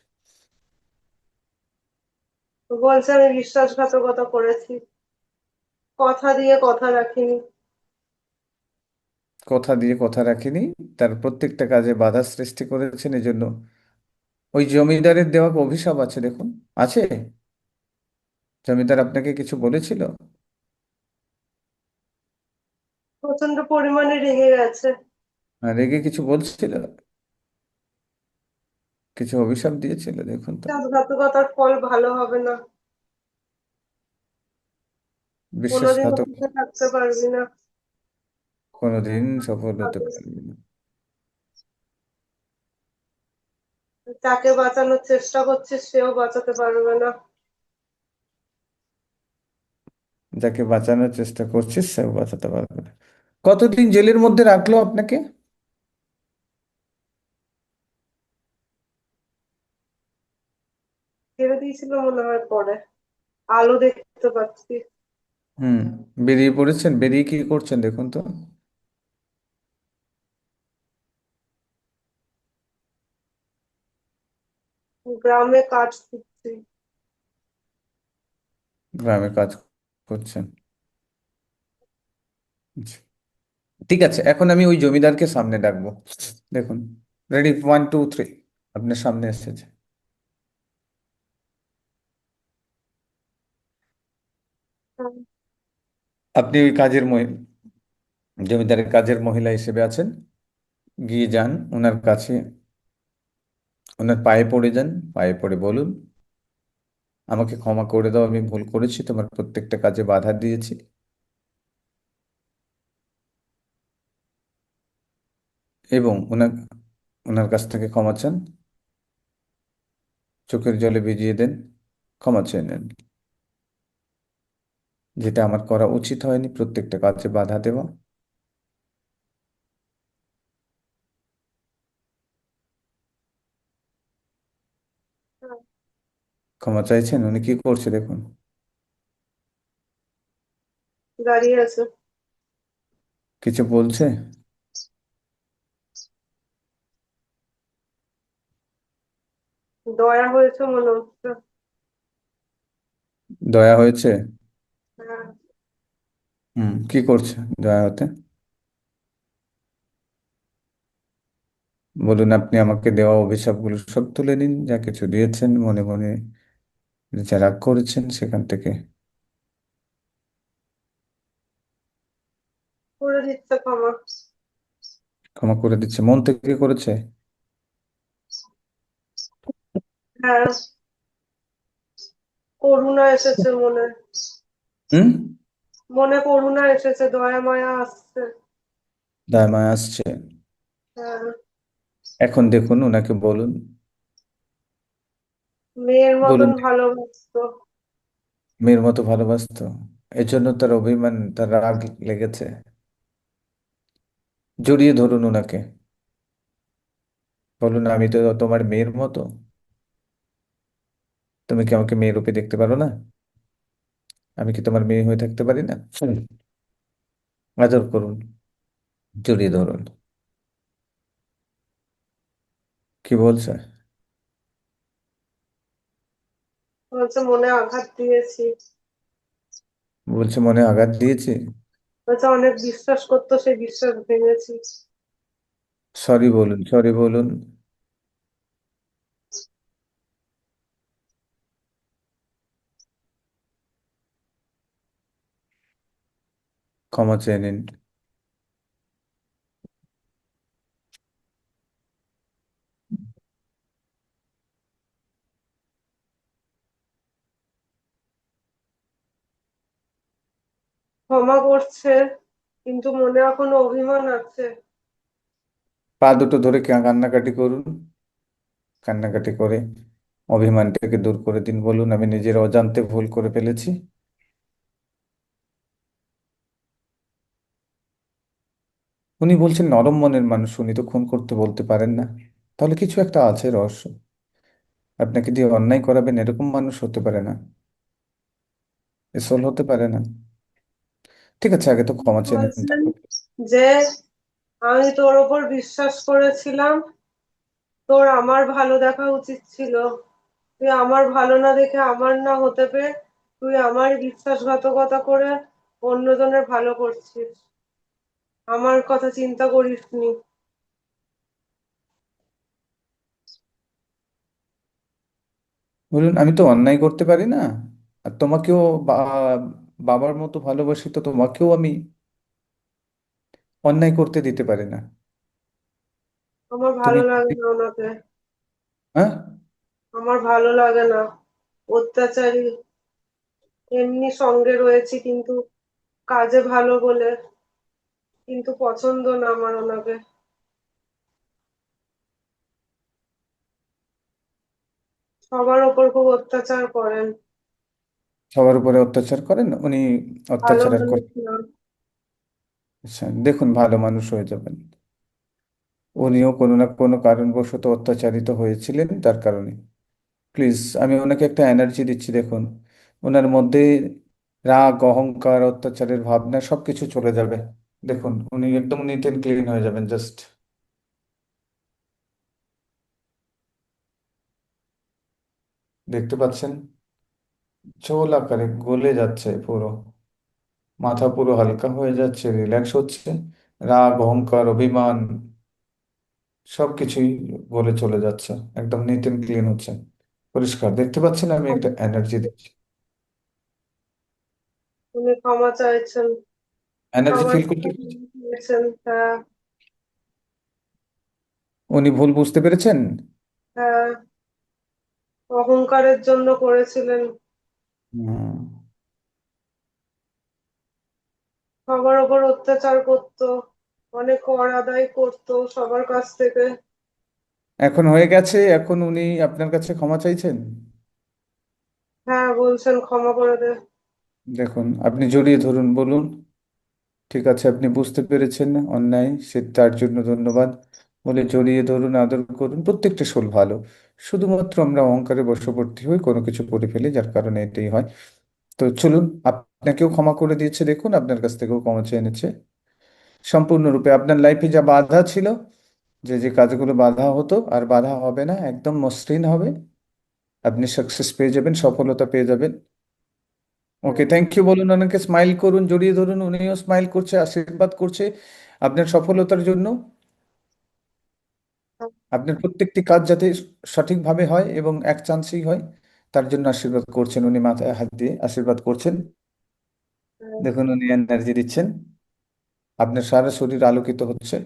বলছে আমি বিশ্বাসঘাতকতা করেছি, কথা দিয়ে কথা রাখিনি। কথা দিয়ে কথা রাখিনি। তার প্রত্যেকটা কাজে বাধা সৃষ্টি করেছেন, এজন্য ওই জমিদারের দেওয়া অভিশাপ আছে দেখুন। আছে? জমিদার আপনাকে কিছু বলেছিল? প্রচন্ড পরিমাণে রেগে গেছে। আর রেগে কিছু বলছিল? কিছু অভিশাপ দিয়েছিল দেখুন তো। বিশ্বাসঘাতকতার ফল ভালো হবে না, কোনোদিনও বিশ্বাসঘাতক সুখে থাকতে পারবি না। কোনোদিন সফল হতে পারবে না। তাকে বাঁচানোর চেষ্টা করছিস, সেও বাঁচাতে পারবে না। যাকে বাঁচানোর চেষ্টা করছিস সেও বাঁচাতে পারবে না। কতদিন জেলের মধ্যে রাখলো আপনাকে? ছেড়ে দিয়েছিল মনে হয় পরে, আলো দেখতে পাচ্ছি। হুম। বেরিয়ে পড়েছেন? বেরিয়ে কি করছেন দেখুন তো। গ্রামে কাজ করছি। গ্রামে কাজ করছেন? আচ্ছা। ঠিক আছে, এখন আমি ওই জমিদারকে সামনে ডাকবো। দেখুন, রেডি, 1 2 3, আপনার সামনে এসেছে। আপনি ওই জমিদারের কাজের মহিলা হিসেবে আছেন, গিয়ে যান ওনার কাছে, ওনার পায়ে পড়ে যান, পায়ে পড়ে বলুন, আমাকে ক্ষমা করে দাও, আমি ভুল করেছি, তোমার প্রত্যেকটা কাজে বাধা দিয়েছি। এবং ওনার ওনার কাছ থেকে ক্ষমা চান, চোখের জলে ভিজিয়ে দেন, ক্ষমা চেয়ে নেন। যেটা আমার করা উচিত হয়নি, প্রত্যেকটা কাজে বাধা দেওয়া। ক্ষমা চাইছেন, উনি কি করছে দেখুন। দাঁড়িয়ে আছে। কিছু বলছে? দয়া হয়েছে মনে হচ্ছে। দয়া হয়েছে? হ্যাঁ। কি করছে দয়া হতে? বলুন, আপনি আমাকে দেওয়া অভিশাপগুলো সব তুলে নিন, যা কিছু দিয়েছেন মনে মনে, যা রাগ করেছেন সেখান থেকে। করে দিচ্ছে ক্ষমা। ক্ষমা করে দিচ্ছে, মন থেকে করেছে? হ্যাঁ, করুণা এসেছে মনে। হুম। মনে করুণা এসেছে, দয়া মায়া আসছে। দয়া মায়া আসছে। হ্যাঁ। এখন দেখুন, ওনাকে বলুন, মেয়ের মতন বলুন, ভালোবাসতো। মেয়ের মতো ভালোবাসতো, এজন্য তার অভিমান, তার রাগ লেগেছে। জড়িয়ে ধরুন ওনাকে, বলুন, আমি তো তোমার মেয়ের মতো, তুমি কি আমাকে মেয়ে রূপে দেখতে পারো না? আমি কি তোমার মেয়ে হয়ে থাকতে পারি না? আদর করুন, জড়িয়ে ধরুন। কি বলছে? বলছে মনে আঘাত দিয়েছি। বলছে মনে আঘাত দিয়েছি। বলছে অনেক বিশ্বাস করতো, সেই বিশ্বাস ভেঙেছি। সরি বলুন, সরি বলুন। ক্ষমা চেয়ে নিন। ক্ষমা করছে, কিন্তু মনে এখনো অভিমান আছে। পা দুটো ধরে কান্নাকাটি করুন, কান্নাকাটি করে অভিমানটাকে দূর করে দিন, বলুন, আমি নিজের অজান্তে ভুল করে ফেলেছি। উনি বলছেন নরম মনের মানুষ, উনি তো খুন করতে বলতে পারেন না, তাহলে কিছু একটা আছে রহস্য। আপনাকে দিয়ে অন্যায় করাবেন এরকম মানুষ হতে পারে না, এসল হতে পারে না। ঠিক আছে, আগে তো ক্ষমা চেয়ে নিন, বলছেন তারপর। যে আমি তোর ওপর বিশ্বাস করেছিলাম, তোর আমার ভালো দেখা উচিত ছিল, তুই আমার ভালো না দেখে, আমার না হতে পেরে তুই আমার বিশ্বাসঘাতকতা করে অন্যজনের ভালো করছিস। আমার কথা চিন্তা করিসনি। বলুন, আমি তো অন্যায় করতে পারি না, আর তোমাকেও বাবার মতো ভালোবাসি, তো তোমাকেও আমি অন্যায় করতে দিতে পারি না। আমার তুমি, ভালো লাগে না ওনাকে। হ্যাঁ, আমার ভালো লাগে না, অত্যাচারী। এমনি সঙ্গে রয়েছি কিন্তু কাজে ভালো বলে, কিন্তু পছন্দ না আমার ওনাকে। সবার ওপর খুব অত্যাচার করেন। সবার উপরে অত্যাচার করেন উনি, ভালো অত্যাচার আর মানুষ করেন? না। আচ্ছা, দেখুন, ভালো মানুষ হয়ে যাবেন। উনিও কোনো না কোনো কারণবশত অত্যাচারিত হয়েছিলেন, তার কারণে। প্লিজ, আমি ওনাকে একটা এনার্জি দিচ্ছি, দেখুন, ওনার মধ্যে রাগ, অহংকার, অত্যাচারের ভাবনা সবকিছু চলে যাবে। দেখুন, উনি একদম নিট এন্ড ক্লিন হয়ে যাবেন, জাস্ট। দেখতে পাচ্ছেন? ঝোল আকারে গলে যাচ্ছে পুরো, মাথা পুরো হালকা হয়ে যাচ্ছে, রিল্যাক্স হচ্ছে, রাগ অহংকার অভিমান সবকিছুই গলে চলে যাচ্ছে, একদম নিট এন্ড ক্লিন হচ্ছে, পরিষ্কার দেখতে পাচ্ছেন, আমি একটা এনার্জি দিচ্ছি। উনি ক্ষমা চাইছেন। এনার্জি আমার ফিল করতে কাছে পেরেছেন? ক্ষমা চেয়েছেন, হ্যাঁ। উনি ভুল বুঝতে পেরেছেন? হ্যাঁ, অহংকারের জন্য করেছিলেন। হুম। সবার ওপর অত্যাচার করতো, অনেক কর আদায় করতো সবার কাছ থেকে। এখন হয়ে গেছে, এখন উনি আপনার কাছে ক্ষমা চাইছেন। হ্যাঁ, বলছেন ক্ষমা করে দে। দেখুন, আপনি জড়িয়ে ধরুন, বলুন ঠিক আছে আপনি বুঝতে পেরেছেন অন্যায়, সে তার জন্য ধন্যবাদ বলে জড়িয়ে ধরুন, আদর করুন, প্রত্যেকটা সোল ভালো। শুধুমাত্র আমরা অহংকারে বশবর্তী হই, কোনো কিছু করে ফেলি, যার কারণে এটাই হয়। তো চলুন, আপনাকেও ক্ষমা করে দিয়েছে, দেখুন আপনার কাছ থেকেও ক্ষমা চেয়ে নিচ্ছে সম্পূর্ণরূপে। আপনার লাইফে যা বাধা ছিল, যে যে কাজগুলো বাধা হতো আর বাধা হবে না, একদম মসৃণ হবে, আপনি সাকসেস পেয়ে যাবেন, সফলতা পেয়ে যাবেন। ওকে, হ্যাঁ, থ্যাংক ইউ বলুন, অনেকে স্মাইল করুন, জড়িয়ে ধরুন, উনিও স্মাইল করছে, আশীর্বাদ করছে আপনার সফলতার জন্য। হ্যাঁ, আপনার প্রত্যেকটি কাজ যাতে সঠিকভাবে হয় এবং এক চান্সেই হয়, তার জন্য আশীর্বাদ করছেন, উনি মাথায় হাত দিয়ে আশীর্বাদ করছেন। হ্যাঁ, দেখুন উনি এনার্জি দিচ্ছেন, আপনার সারা শরীর আলোকিত হচ্ছে,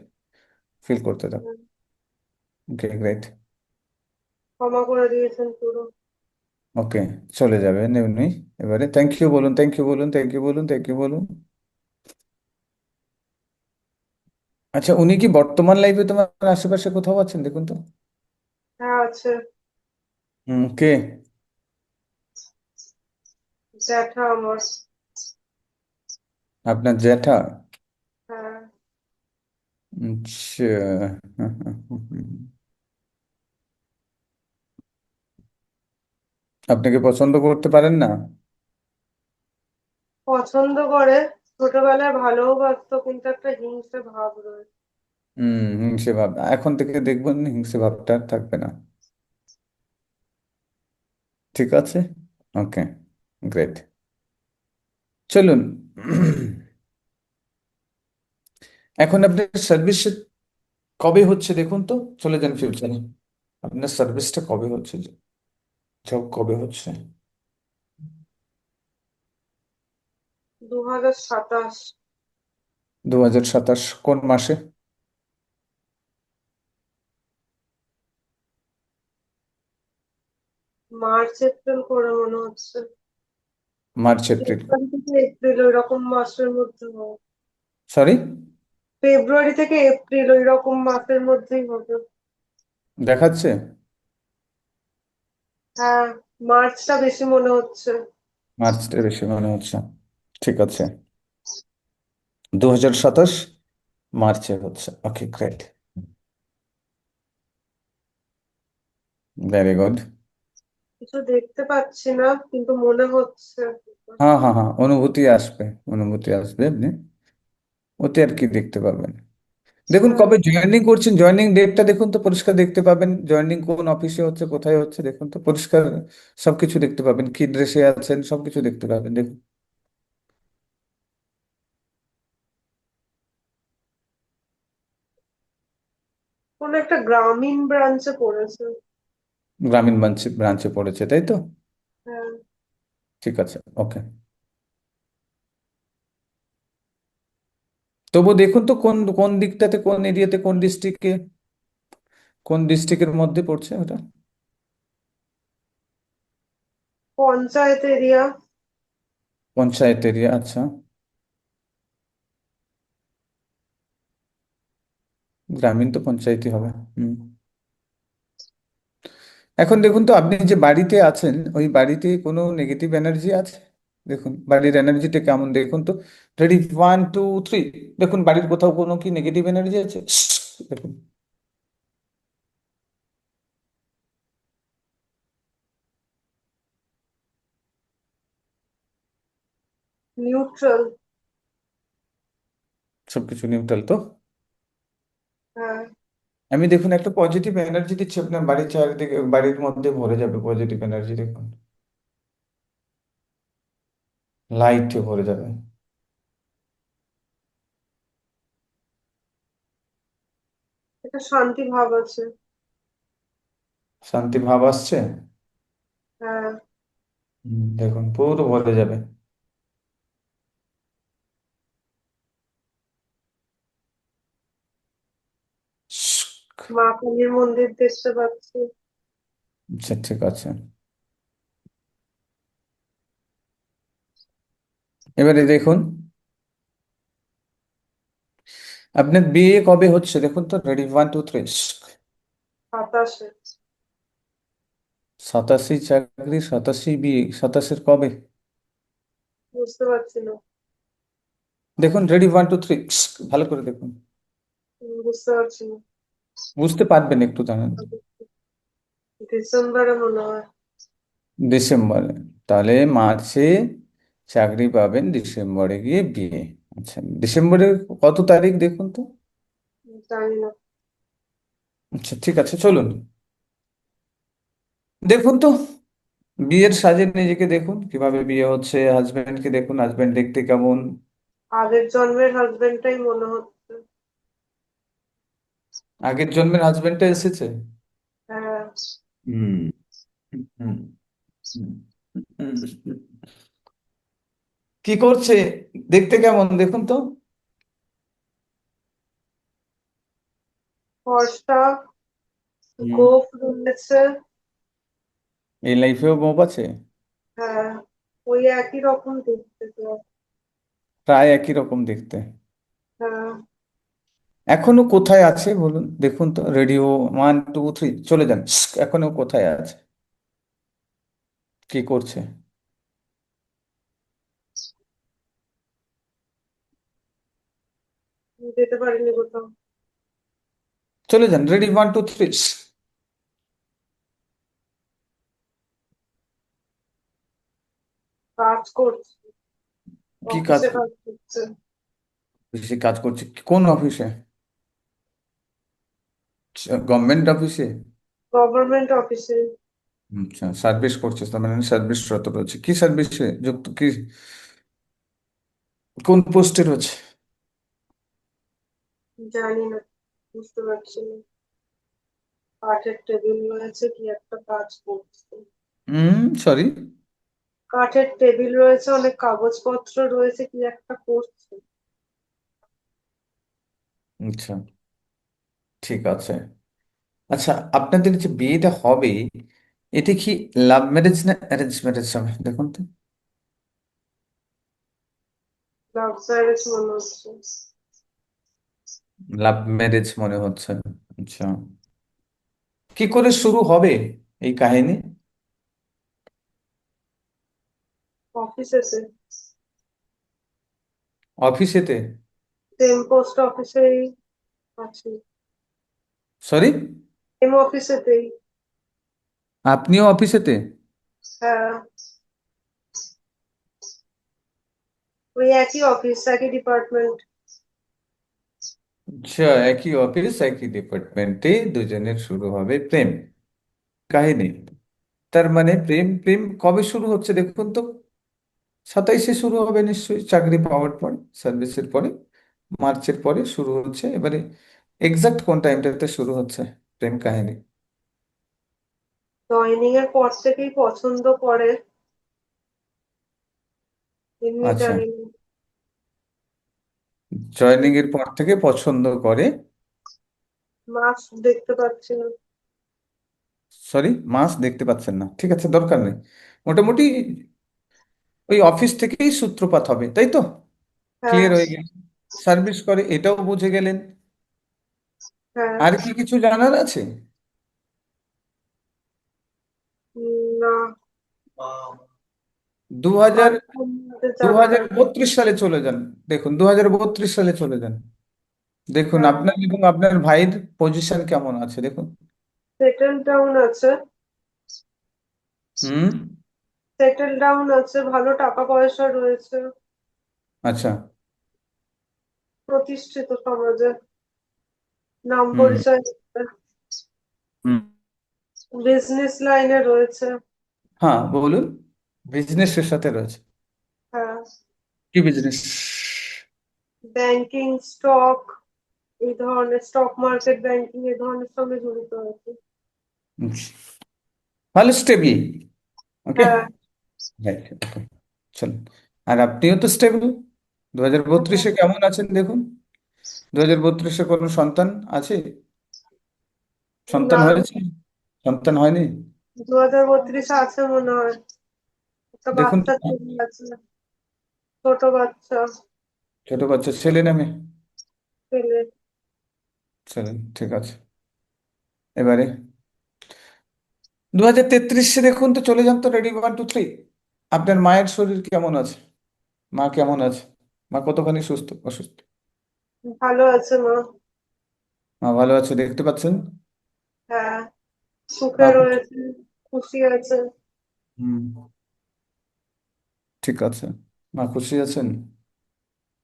ফিল করতে থাকুন। হ্যাঁ। ওকে, গ্রেট। ক্ষমা করে দিয়েছেন পুরো। ওকে, চলে যাবেন উনি এবারে। থ্যাংক ইউ বলুন, থ্যাংক ইউ বলুন, থ্যাংক ইউ বলুন, থ্যাংক ইউ বলুন। আচ্ছা, উনি কি বর্তমান লাইফে তোমার আশেপাশে কোথাও আছেন, দেখুন তো। হ্যাঁ, আছে। হুম, কে? জ্যাঠা আমার। আপনার জ্যাঠা? হ্যাঁ। আচ্ছা। আপনাকে পছন্দ করতে পারেন না? পছন্দ করে, ছোটবেলায় ভালোও বাসতো, কিন্তু একটা হিংসে ভাব রয়েছে। হিংসে ভাব এখন থেকে দেখবেন, হিংসে ভাবটা আর থাকবে না। ঠিক আছে। ওকে, গ্রেট। চলুন। এখন আপনার সার্ভিস কবে হচ্ছে দেখুন তো, চলে যান ফিউচারে। আপনার সার্ভিসটা কবে হচ্ছে, জব কবে হচ্ছে? 2027। 2027 কোন মাসে? মার্চ এপ্রিল করে মনে হচ্ছে। March April? ফেব্রুয়ারি থেকে এপ্রিল ওই রকম মাসের মধ্যে হবে। সরি? ফেব্রুয়ারি থেকে এপ্রিল ওই রকম মাসের মধ্যেই হবে। দেখাচ্ছে? হ্যাঁ, মার্চটা বেশি মনে হচ্ছে। মার্চটা বেশি মনে হচ্ছে। ঠিক আছে, 2027 মার্চে হচ্ছে। ওকে, গ্রেট, ভেরি গুড। কিছু দেখতে পাচ্ছি না, কিন্তু মনে হচ্ছে। হ্যাঁ হ্যাঁ হ্যাঁ, অনুভূতি আসবে, অনুভূতি আসবে, আপনি ওতে আর কি দেখতে পাবেন। দেখুন হ্যাঁ, কবে জয়েনিং করছেন, জয়েনিং ডেটটা দেখুন তো, পরিষ্কার দেখতে পাবেন। জয়েনিং কোন অফিসে হচ্ছে, কোথায় হচ্ছে, দেখুন তো পরিষ্কার, সবকিছু দেখতে পাবেন, কি ড্রেসে আছেন সবকিছু দেখতে পাবেন, দেখুন। কোন একটা গ্রামীণ ব্রাঞ্চে পড়েছে। গ্রামীণ ব্রাঞ্চে ব্রাঞ্চে পড়েছে, তাই তো? হ্যাঁ। ঠিক আছে, ওকে। তবু দেখুন তো কোন কোন দিকটাতে, কোন এরিয়াতে, কোন ডিস্ট্রিক্টে, কোন ডিস্ট্রিক্টের মধ্যে পড়ছে ওটা? পঞ্চায়েত এরিয়া। পঞ্চায়েত এরিয়া, আচ্ছা। গ্রামীণ তো পঞ্চায়েতই হবে। হুম। এখন দেখুন তো, আপনি যে বাড়িতে আছেন, ওই বাড়িতে কোনো নেগেটিভ এনার্জি আছে? দেখুন বাড়ির এনার্জিটা কেমন, দেখুন তো। রেডি, 1 2 3। দেখুন বাড়ির কোথাও কোনো কি নেগেটিভ এনার্জি আছে? দেখুন। নিউট্রাল। সবকিছু নিউট্রাল তো? হ্যাঁ। আমি দেখুন একটা পজিটিভ এনার্জি দিচ্ছি আপনার বাড়ির চারিদিকে, বাড়ির মধ্যে ভরে যাবে পজিটিভ এনার্জি, দেখুন লাইটে ভরে যাবে। একটা শান্তি ভাব আছে। শান্তি ভাব আসছে। হ্যাঁ। দেখুন পুরো ভরে যাবে। মা কালীর মন্দির দেখতে পাচ্ছি। আচ্ছা ঠিক আছে, এবারে দেখুন আপনার বিয়ে কবে হচ্ছে দেখুন তো, রেডি, 1 2 3। 27-এ। 87 চাকরি, 87 বিয়ে, 27-এর কবে? বুঝতে পারছি না। দেখুন রেডি, 1 2 3, ভালো করে দেখুন। বুঝতে পারছি না। বুঝতে পারবেন একটু জানেন। ডিসেম্বরে মনে হয়। ডিসেম্বরে, তাহলে মার্চে চাকরি পাবেন, ডিসেম্বরে গিয়ে বিয়ে। আচ্ছা ডিসেম্বরের কত তারিখ দেখুন তো। জানি না। আচ্ছা ঠিক আছে চলুন দেখুন তো, বিয়ের সাজে নিজেকে দেখুন কিভাবে বিয়ে হচ্ছে, হাজবেন্ডকে দেখুন, হাজবেন্ড দেখতে কেমন। আগের জন্মের হাজবেন্ডটাই মনে হচ্ছে। আগের জন্মের হাজবেন্ডটা এসেছে। হ্যাঁ। হুম হুম হুম, হুম। কি করছে, দেখতে কেমন দেখুন তো। ফর্সা। হুম, গোঁফ রয়েছে। এই লাইফেও বউ আছে। হ্যাঁ। ওই একই রকম দেখতে তো। প্রায় একই রকম দেখতে। হ্যাঁ। এখনো কোথায় আছে বলুন দেখুন তো, রেডিও, 1 2 3 চলে যান, এখনো কোথায় আছে, কি করছে? যেতে পারিনি কোথাও। চলে যান, রেডি, 1 2 3। কাজ করছে। কি কাজ অফিসে কাজ করছে। অফিসে কাজ করছে, কোন অফিসে? গভর্নমেন্ট অফিসে? গভর্নমেন্ট অফিসে। আচ্ছা সার্ভিস করছে, তার মানে সার্ভিসরত রয়েছে, কি সার্ভিসে যুক্ত, কি কোন পোস্টে রয়েছে? জানি না। বুঝতে পারছি না। কাঠের টেবিল রয়েছে, কি একটা কাজ করছে। সরি। কাঠের টেবিল রয়েছে, অনেক কাগজপত্র রয়েছে, কি একটা করছে। আচ্ছা ঠিক আছে। আচ্ছা আপনাদের যে বিয়েটা হবে, এটা কি লাভ ম্যারেজ না অ্যারেঞ্জ ম্যারেজ হবে দেখুন তো। লাভ ম্যারেজ মনে হচ্ছে। লাভ ম্যারেজ মনে হচ্ছে। আচ্ছা, কি করে শুরু হবে এই কাহিনী? অফিসেতে। অফিসেতে? সেম পোস্ট অফিসেই আছি। সরি? সেম অফিসেতেই। আপনিও অফিসেতে? হ্যাঁ। ওই একই অফিস, একই ডিপার্টমেন্ট। আচ্ছা, একই অফিস একই ডিপার্টমেন্টে দুজনের শুরু হবে প্রেম কাহিনী। তার মানে প্রেম প্রেম কবে শুরু হচ্ছে দেখুন তো। 27-এ শুরু হবে নিশ্চয়ই, চাকরি পাওয়ার পরে, সার্ভিসের পরে, মার্চের পরে শুরু হচ্ছে। এবারে এক্সাক্ট কোন টাইমটাতে শুরু হচ্ছে প্রেম কাহিনী? জয়নিং এর পর থেকেই পছন্দ করে। এমনি আচ্ছা, জানি না। জয়েনিং এর পর থেকে পছন্দ করে। মাস দেখতে পাচ্ছি না। সরি, মাস দেখতে পাচ্ছেন না, ঠিক আছে দরকার নেই। মোটামুটি ওই অফিস থেকেই সূত্রপাত হবে তাই তো, হ্যাঁ। ক্লিয়ার হয়ে গেল। সার্ভিস করে এটাও বুঝে গেলেন। হ্যাঁ। আর কি কিছু জানার আছে? না। দু হাজার আর আমাদের দু জানার হাজার আছে। বত্রিশ সালে চলে যান, দেখুন 2032 সালে চলে যান। দেখুন হ্যাঁ। আপনার এবং আপনার ভাইয়ের পজিশন কেমন আছে দেখুন। সেটেল ডাউন আছে। হুম। সেটেল ডাউন আছে, ভালো টাকা পয়সা রয়েছে। আচ্ছা। প্রতিষ্ঠিত সমাজে নাম হুম। পরিচয় আছে। হুম। বিজনেস লাইনে রয়েছে। হ্যাঁ বলুন, বিজনেসের সাথে রয়েছে, হ্যাঁ, কি বিজনেস? ব্যাংকিং, স্টক, এই ধরনের স্টক মার্কেট, ব্যাংকিং এই ধরনের সঙ্গে জড়িত আছে। ভালো স্টেবল। ওকে। হ্যাঁ। রাইট। চলুন। আর আপনিও তো স্টেবল। 2032-এ কেমন আছেন দেখুন। 2032-এ কোনো সন্তান আছে? সন্তান না, হয়েছে? সন্তান হয়নি? 2032 আছে মনে হয়। একটা দেখুন বাচ্চা তো। ছেলে আছে, ছোট বাচ্চা ছোট বাচ্চা, ছেলে না মেয়ে? ছেলে। চলেন, ঠিক আছে। এবারে 2033-এ দেখুন তো, চলে যান তো, রেডি, 1 2 3। আপনার মায়ের শরীর কেমন আছে? মা কেমন আছে? মা কতখানি সুস্থ অসুস্থ? ভালো আছে মা। মা ভালো আছে দেখতে পাচ্ছেন? হ্যাঁ, মা সুখে রয়েছে, খুশি আছে। হুম, ঠিক আছে। মা খুশি আছেন?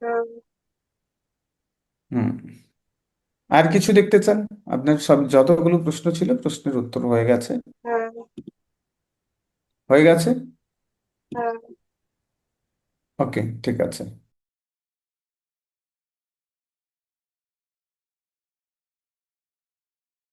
হ্যাঁ। হুম। আর কিছু দেখতে চান? আপনার সব যতগুলো প্রশ্ন ছিল, প্রশ্নের উত্তর হয়ে গেছে। হ্যাঁ। হয়ে গেছে। হ্যাঁ। ওকে, ঠিক আছে।